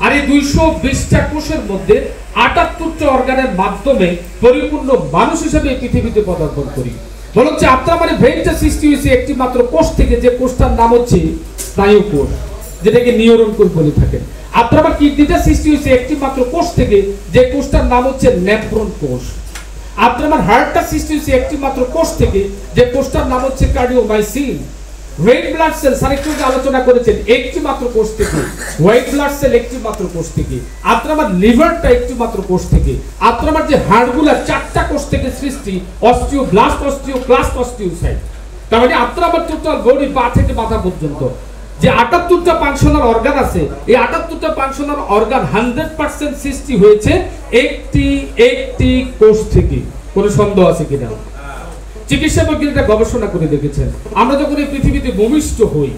আর এই 220টা কোষের মধ্যে 78টা অর্গানের মাধ্যমে পরিপূর্ণ মানুষ হিসেবে পৃথিবীতে পদার্পণ করি। বলছে আপনার মানে ব্রেনটা সৃষ্টি হয়েছে একটি মাত্র কোষ থেকে, যে কোষটার নাম হচ্ছে স্নায়ু কোষ, যেটাকে নিউরন কোষ বলে থাকেন। আপনার আমার কিডনিটা সৃষ্টি হয়েছে একটি মাত্র কোষ থেকে, যে কোষটার নাম হচ্ছে নেফ্রন কোষ। আপনার আমার হার্টটা সৃষ্টি হয়েছে একটি মাত্র কোষ থেকে, যে কোষটার নাম হচ্ছে কার্ডিওমাইসিন। রেড ব্লাড সেল আরেকটু আলোচনা করেছেন একটি মাত্র কোষ থেকে, হোয়াইট ব্লাড সেল একটি মাত্র কোষ থেকে, আপনার আমার লিভারটা একটি মাত্র কোষ থেকে, আপনার আমার যে হাড়গুলা 4টা কোষ থেকে সৃষ্টি, অস্টিওব্লাস্ট, অস্টিওক্লাস্ট, অস্টিওসাইট। তার মানে আপনার আমার টোটাল বডি পা থেকে মাথা পর্যন্ত যে 78টা ফাংশনাল অর্গান আছে, এই 78টা ফাংশনাল অর্গান 100% সৃষ্টি হয়েছে একটি কোষ থেকে। কোনো সন্দেহ আছে কিনা? চিকিৎসা বিজ্ঞানীরা গবেষণা করে দেখেছেন, আমরা যখন এই পৃথিবীতে ভূমিষ্ঠ হই,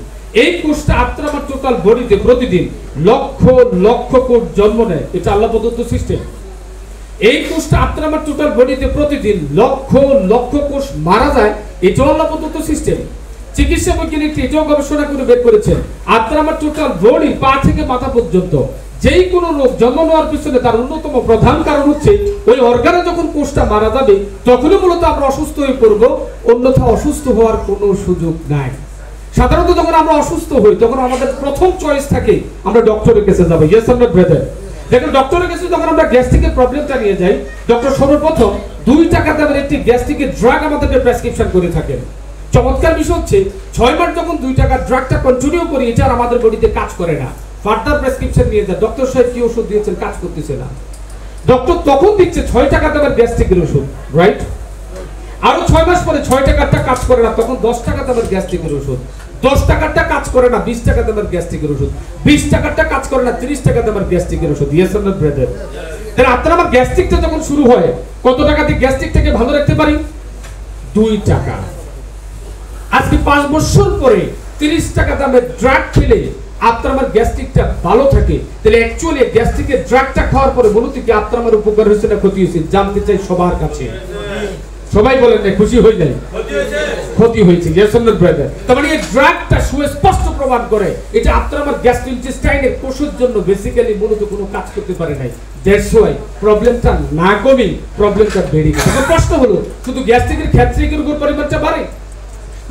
এই কোষটা আপনার আমার টোটাল বডিতে প্রতিদিন লক্ষ লক্ষ কোষ জন্ম নেয়। এটা আল্লাহ প্রদত্ত সিস্টেম। এই কোষটা আপনার আমার টোটাল বডিতে প্রতিদিন লক্ষ লক্ষ কোষ মারা যায়। এটাও আল্লাহ প্রদত্ত সিস্টেম। চিকিৎসা বৈজ্ঞানিক এটাও গবেষণা করে বের করেছেন, আপনার আমার টোটাল বডি পা থেকে মাথা পর্যন্ত যেই কোনো রোগ জন্ম নেওয়ার পিছনে তার অন্যতম প্রধান কারণ হচ্ছে ওই অর্গানে যখন কোষটা মারা যাবে তখনই মূলত আমরা অসুস্থ হয়ে পড়ব, অন্যথা অসুস্থ হওয়ার কোনো সুযোগ নাই। সাধারণত যখন আমরা অসুস্থ হই তখন আমাদের প্রথম চয়েস থাকে আমরা ডক্টরের কাছে যাব। Yes or not brother? দেখেন ডক্টরের কাছে যখন আমরা গ্যাস্ট্রিকের প্রবলেমটা নিয়ে যাই, ডক্টর সর্বপ্রথম 2 টাকা দামের একটি গ্যাস্ট্রিকের ড্রাগ আমাদেরকে প্রেসক্রিপশন করে থাকেন। চমৎকার বিষয় হচ্ছে 6 মাস যখন 2 টাকার ড্রাগটা কন্টিনিউ করি, এটা আমাদের বডিতে কাজ করে না। ফার্দার প্রেসক্রিপশন নিয়ে যায়, ডক্টর সাহেব কি ওষুধ দিয়েছেন, কাজ করতেছে না। ডক্টর তখন দিচ্ছে 6 টাকা দামের গ্যাস্ট্রিকের ওষুধ, রাইট? আরো 6 মাস পরে 6 টাকারটা কাজ করে না, তখন 10 টাকা দামের গ্যাস্ট্রিকের ওষুধ। 10 টাকারটা কাজ করে না, 20 টাকা দামের গ্যাস্ট্রিকের ওষুধ। 20 টাকারটা কাজ করে না, 30 টাকা দামের গ্যাস্ট্রিকের ওষুধ। Yes or not brother? তাহলে আপনার আমার গ্যাস্ট্রিকটা যখন শুরু হয়, কত টাকা দিয়ে গ্যাস্ট্রিকটাকে ভালো রাখতে পারি? 2 টাকা। আজকে 5 বছর পরে 30 টাকা দামের ড্রাগ খেলে আপনার আমার গ্যাস্ট্রিকটা ভালো থাকে, তাহলে অ্যাকচুয়ালি গ্যাস্ট্রিকের ড্রাগটা খাওয়ার পরে বলুন কি আপনার আমার উপকার হয়েছে না ক্ষতি হয়েছে? জানতে চাই সবার কাছে। সবাই বলেন না খুশি হয়ে যায়? ক্ষতি হয়েছে। Yes or not brother? তার মানে এই ড্রাগটা সুস্পষ্ট প্রমাণ করে এটা আপনার আমার গ্যাস্ট্রোইন্টেস্টাইনের কোষের জন্য বেসিক্যালি মূলত কোনো কাজ করতে পারে নাই। দ্যাটস ওয়াই প্রবলেমটা না কমে প্রবলেমটা বেড়ে গেছে। এখন প্রশ্ন হলো, শুধু গ্যাস্ট্রিকের ক্ষেত্রে কি রোগের পরিমাণটা বাড়ে,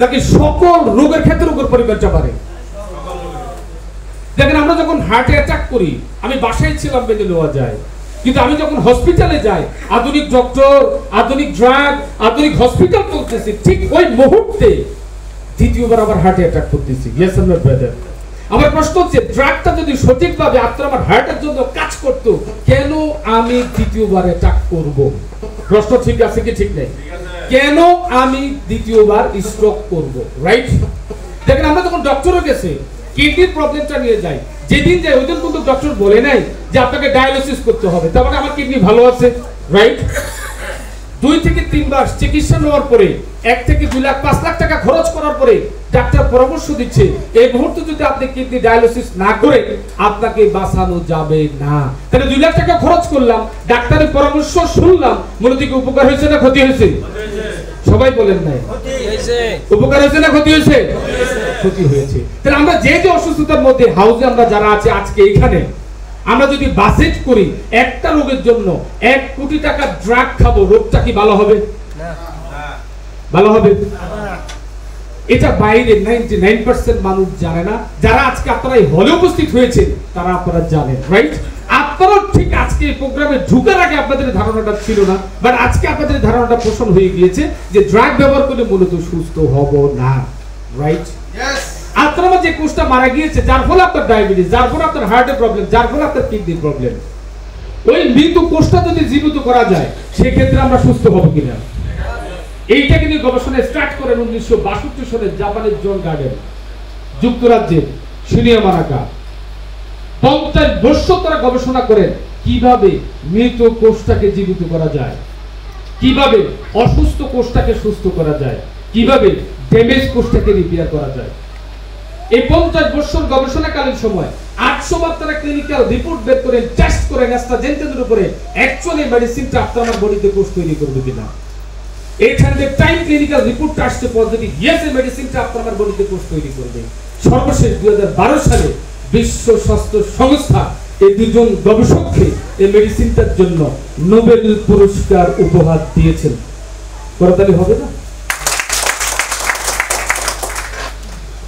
নাকি সকল রোগের ক্ষেত্রে রোগের পরিমাণটা বাড়ে? দেখেন আমরা যখন হার্টে অ্যাটাক করি, আমি বাসায় ছিলাম মেনে নেওয়া যায়, কিন্তু আমি যখন হসপিটালে যাই, আধুনিক ডক্টর, আধুনিক ড্রাগ, আধুনিক হসপিটাল চলতেছে, ঠিক ওই মুহূর্তে দ্বিতীয়বার আবার হার্টে অ্যাটাক করতেছি। Yes or not brother? আমার প্রশ্ন হচ্ছে, ড্রাগটা যদি সঠিকভাবে আপনার আমার হার্টের জন্য কাজ করতো, কেন আমি দ্বিতীয়বার অ্যাটাক করব? প্রশ্ন ঠিক আছে কি ঠিক নেই? কেন আমি দ্বিতীয়বার স্ট্রোক করব? রাইট? দেখেন আমরা যখন ডক্টরের কাছে কিডনির প্রবলেমটা নিয়ে যাই, যেদিন যাই ওইদিন কিন্তু ডক্টর বলে নাই যে আপনাকে ডায়ালিসিস করতে হবে, তার মানে আমার কিডনি ভালো আছে, রাইট? 2 থেকে 3 বার চিকিৎসা নেওয়ার পরে 1 থেকে 2 লাখ 5 লাখ টাকা খরচ করার পরে ডাক্তার পরামর্শ দিচ্ছে এই মুহূর্তে যদি আপনি কিডনি ডায়ালিসিস না করে আপনাকে বাঁচানো যাবে না। তাহলে 2 লাখ টাকা খরচ করলাম, ডাক্তারের পরামর্শ শুনলাম, মূলত কি উপকার হয়েছে না ক্ষতি হয়েছে? সবাই বলেন নাই? উপকার হয়েছে না ক্ষতি হয়েছে? ক্ষতি হয়েছে। তাহলে আমরা যে যে অসুস্থতার মধ্যে হাউসে আমরা যারা আছে আজকে এখানে, আমরা যদি বাজেট করি একটা রোগের জন্য 1 কোটি টাকা ড্রাগ খাবো, রোগটা কি ভালো হবে? না। ভালো হবে? এটা বাইরে 99% মানুষ জানে না। যারা আজকে আপনারা এই হলে উপস্থিত হয়েছেন তারা আপনারা জানেন, রাইট? আপনারা ঠিক আজকে এই প্রোগ্রামে ঢোকার আগে আপনাদের ধারণাটা ছিল না, বাট আজকে আপনাদের ধারণাটা পোষণ হয়ে গিয়েছে যে ড্রাগ ব্যবহার করলে মূলত সুস্থ হব না, রাইট? আপনার যে কোষটা মারা গিয়েছে, যার ফলে আপনার ডায়াবেটিস, যার ফলে আপনার হার্টের প্রবলেম, যার ফলে আপনার কিডনির প্রবলেম, ওই মৃত কোষটা যদি জীবিত করা যায় সেক্ষেত্রে আমরা সুস্থ হব কিনা? এইটা কিন্তু গবেষণা স্টার্ট করেন 1962 সালে জাপানের জন গার্ডেন, যুক্তরাজ্যের শিনিয়া মানাকা। 50 বছর তারা গবেষণা করেন কিভাবে মৃত কোষটাকে জীবিত করা যায়, কিভাবে অসুস্থ কোষটাকে সুস্থ করা যায়, কিভাবে ড্যামেজ কোষটাকে রিপেয়ার করা যায়। এই 50 বছর গবেষণাকালীন সময় 800 বার তারা ক্লিনিক্যাল রিপোর্ট বের করে টেস্ট করে অ্যাস্ট্রাজেনেকার উপরে অ্যাকচুয়ালি মেডিসিনটা আপনার বডিতে কোষ তৈরি করবে কিনা। 800 টাইম ক্লিনিক্যাল রিপোর্ট আসছে পজিটিভ, ইয়েস এই মেডিসিনটা আপনার বডিতে কোষ তৈরি করবে। সর্বশেষ 2012 সালে বিশ্ব স্বাস্থ্য সংস্থা এই দুজন গবেষককে এই মেডিসিনটার জন্য নোবেল পুরস্কার উপহার দিয়েছেন। করতালি হবে না?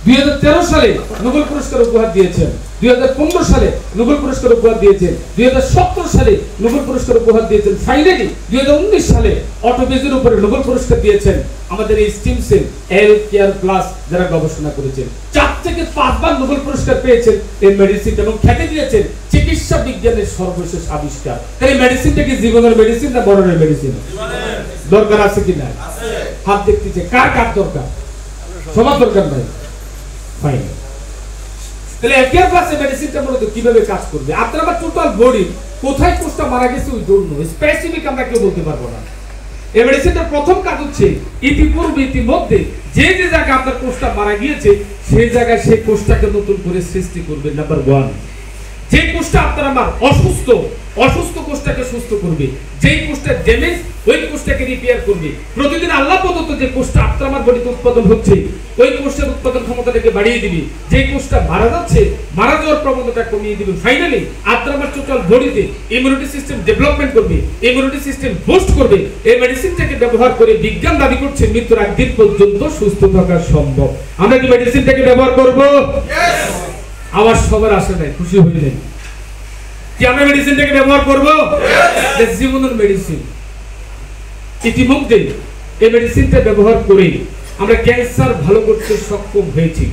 2013 সালে নোবেল পুরস্কার উপহার দিয়েছেন, 2015 সালে নোবেল পুরস্কার উপহার দিয়েছেন, 2017 সালে নোবেল পুরস্কার উপহার দিয়েছেন, ফাইনালি 2019 সালে অটোবেজের উপরে নোবেল পুরস্কার দিয়েছেন আমাদের এই স্টিম সেল এল কেয়ার প্লাস যারা গবেষণা করেছেন। 4 থেকে 5 বার নোবেল পুরস্কার পেয়েছেন এই মেডিসিন এবং খ্যাতি দিয়েছেন চিকিৎসা বিজ্ঞানের সর্বশেষ আবিষ্কার। তাই এই মেডিসিনটা কি জীবনের মেডিসিন না মরণের মেডিসিন? দরকার আছে কি না? হাত দেখতেছে কার কার দরকার? সবার দরকার নাই। ফাইন, তাহলে একের পাশে মেডিসিনটা মূলত কিভাবে কাজ করবে? আপনার আমার টোটাল বডি কোথায় কোষটা মারা গেছে ওই ডোন্ট নো, স্পেসিফিক আমরা কেউ বলতে পারবো না। এই মেডিসিনটার প্রথম কাজ হচ্ছে ইতিমধ্যে যে যে জায়গায় আপনার কোষটা মারা গিয়েছে সেই জায়গায় সেই কোষটাকে নতুন করে সৃষ্টি করবে। নাম্বার 1, যে কোষটা আপনার আমার অসুস্থ কোষটাকে সুস্থ করবে, যেই কোষটা ড্যামেজ ওই কোষটাকে রিপেয়ার করবে। প্রতিদিন আল্লাহ প্রদত্ত যে কোষটা আপনার আমার বডিতে উৎপাদন হচ্ছে ওই কোষের উৎপাদন ক্ষমতাটাকে বাড়িয়ে দিবে, যে কোষটা মারা যাচ্ছে মারা যাওয়ার প্রবণতা কমিয়ে দিবে। ফাইনালি আপনার আমার টোটাল বডিতে ইমিউনিটি সিস্টেম ডেভেলপমেন্ট করবে, ইমিউনিটি সিস্টেম বুস্ট করবে। এই মেডিসিনটাকে ব্যবহার করে বিজ্ঞান দাবি করছে মৃত্যুর আগ দিন পর্যন্ত সুস্থ থাকা সম্ভব। আমরা কি মেডিসিনটাকে ব্যবহার করব? আবার সবার আসে নাই, খুশি হইলেন কি আমরা মেডিসিনটাকে ব্যবহার করব? জীবনের মেডিসিন। ইতিমধ্যে এই মেডিসিনটা ব্যবহার করে আমরা ক্যান্সার ভালো করতে সক্ষম হয়েছি,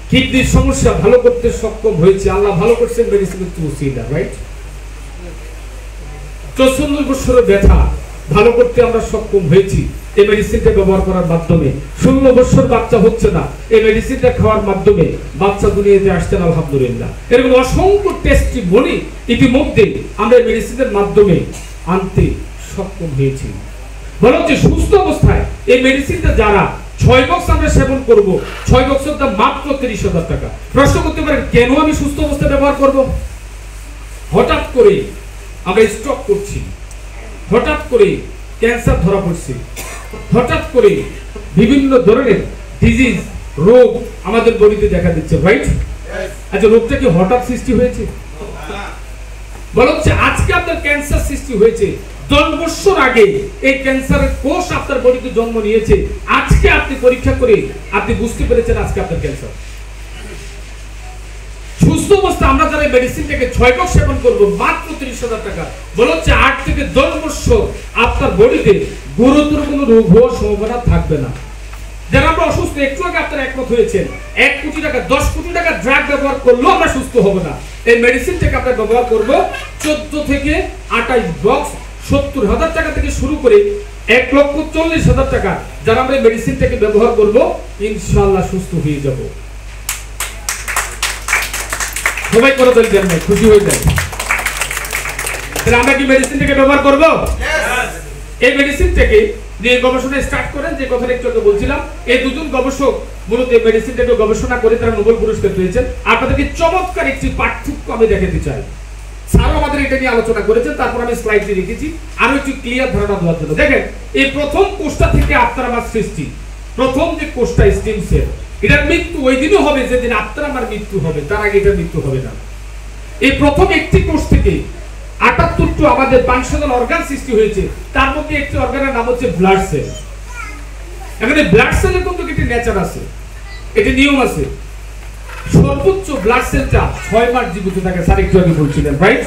কিডনির সমস্যা ভালো করতে সক্ষম হয়েছে। আল্লাহ ভালো করছেন মেডিসিনের ওসিলা, রাইট? 64 বছরের ব্যথা ভালো করতে আমরা সক্ষম হয়েছি এই মেডিসিনটা ব্যবহার করার মাধ্যমে। 16 বছর বাচ্চা হচ্ছে না, এই মেডিসিনটা খাওয়ার মাধ্যমে বাচ্চা দুনিয়াতে আসছেন আলহামদুলিল্লাহ। এরকম অসংখ্য টেস্টিমনি ইতিমধ্যে আমরা এই মেডিসিনের মাধ্যমে আনতে সক্ষম হয়েছি। বরং যে সুস্থ অবস্থায় এই মেডিসিনটা যারা 6 বক্স আমরা সেবন করব, 6 বক্সের দাম মাত্র 30,000 টাকা। প্রশ্ন করতে পারেন কেন আমি সুস্থ অবস্থায় ব্যবহার করব? হঠাৎ করে আমরা স্ট্রোক করছি, হঠাৎ করে ক্যান্সার ধরা পড়ছে, হঠাৎ করে বিভিন্ন ধরনের ডিজিজ রোগ আমাদের বডিতে দেখা দিচ্ছে, রাইট? আচ্ছা, রোগটা কি হঠাৎ সৃষ্টি হয়েছে? বরং আজকে আপনার ক্যান্সার সৃষ্টি হয়েছে 10 বছর আগে এই ক্যান্সারের কোষ আপনার বডিতে জন্ম নিয়েছে। আজকে আপনি পরীক্ষা করে আপনি বুঝতে পেরেছেন আজকে আপনার ক্যান্সার। সুস্থ অবস্থা আমরা যারা মেডিসিনটাকে 6 বক্স সেবন করব মাত্র 30,000 টাকা। বলা হচ্ছে 8 থেকে 10 বছর আপনার বডিতে গুরুতর কোনো রোগ হওয়ার সম্ভাবনা থাকবে না। যারা আমরা অসুস্থ, একটু আগে আপনারা একমত হয়েছেন 1 কোটি টাকা 10 কোটি টাকা ড্রাগ ব্যবহার করলেও আমরা সুস্থ হব না। এই মেডিসিনটাকে আমরা ব্যবহার করব 14 থেকে 28 বক্স 70,000 টাকা থেকে শুরু করে 1,40,000 টাকা। যারা আমরা এই মেডিসিনটাকে ব্যবহার করব ইনশাআল্লাহ সুস্থ হয়ে যাব। সবাই করে দেন ভাই, খুশি হয়ে যায়। তাহলে আমরা কি মেডিসিনটাকে ব্যবহার করব? এই মেডিসিনটাকে যে গবেষণা স্টার্ট করেন, যে কথাটা একটু আগে বলছিলাম, এই দুজন গবেষক মূলত এই মেডিসিনটাকে গবেষণা করে তারা নোবেল পুরস্কার পেয়েছেন। আপনাদেরকে চমৎকার একটি পার্থক্য আমি দেখাতে চাই। স্যারও আমাদের এটা নিয়ে আলোচনা করেছেন, তারপর আমি স্লাইডে রেখেছি আরো একটু ক্লিয়ার ধারণা দেওয়ার জন্য। দেখেন, এই প্রথম কোষটা থেকে আপনার আমার সৃষ্টি, প্রথম যে কোষটা স্টেম সেল, এটার মৃত্যু ওই দিনও হবে যেদিন আপনার আমার মৃত্যু হবে, তার আগে এটা মৃত্যু হবে না। এই প্রথম একটি কোষ থেকে 78টি আমাদের ফাংশনাল অর্গান সৃষ্টি হয়েছে। তার মধ্যে একটি অর্গানের নাম হচ্ছে ব্লাড সেল। এখানে ব্লাড সেলের কিন্তু একটি নেচার আছে, একটি নিয়ম আছে। সর্বোচ্চ ব্লাড সেলটা 6 মাস জীবিত থাকে, স্যার একটু আগে বলছিলেন, রাইট?